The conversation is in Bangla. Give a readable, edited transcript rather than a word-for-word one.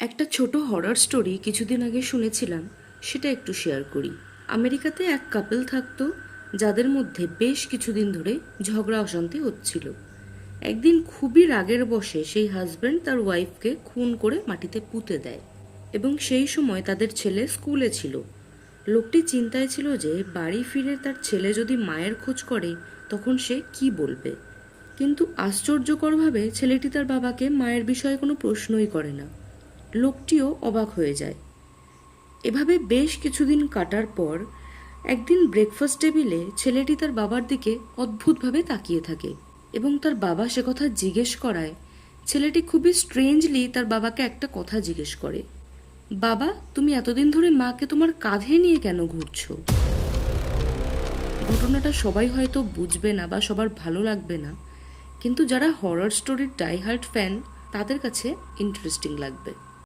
একটা ছোট হরর স্টোরি কিছুদিন আগে শুনেছিলাম, সেটা একটু শেয়ার করি। আমেরিকাতে এক কাপল থাকতো যাদের মধ্যে বেশ কিছুদিন ধরে ঝগড়া অশান্তি হচ্ছিল। একদিন খুবই রাগের বশে সেই হাজব্যান্ড তার ওয়াইফকে খুন করে মাটিতে পুঁতে দেয়, এবং সেই সময় তাদের ছেলে স্কুলে ছিল। লোকটি চিন্তায় ছিল যে বাড়ি ফিরে তার ছেলে যদি মায়ের খোঁজ করে তখন সে কি বলবে। কিন্তু আশ্চর্যকরভাবে ছেলেটি তার বাবাকে মায়ের বিষয়ে কোনো প্রশ্নই করে না। লোকটিও অবাক হয়ে যায়। এভাবে বেশ কিছুদিন কাটার পর একদিন ব্রেকফাস্ট টেবিলে ছেলেটি তার বাবার দিকে অদ্ভুতভাবে তাকিয়ে থাকে, এবং তার বাবা সে কথা জিজ্ঞেস করায় ছেলেটি খুবই স্ট্রেঞ্জলি তার বাবাকে একটা কথা জিজ্ঞেস করে, বাবা, তুমি এতদিন ধরে মাকে তোমার কাঁধে নিয়ে কেন ঘুরছো? ঘটনাটা সবাই হয়তো বুঝবে না বা সবার ভালো লাগবে না, কিন্তু যারা হরর স্টোরির ডাইহার্ট ফ্যান তাদের কাছে ইন্টারেস্টিং লাগবে।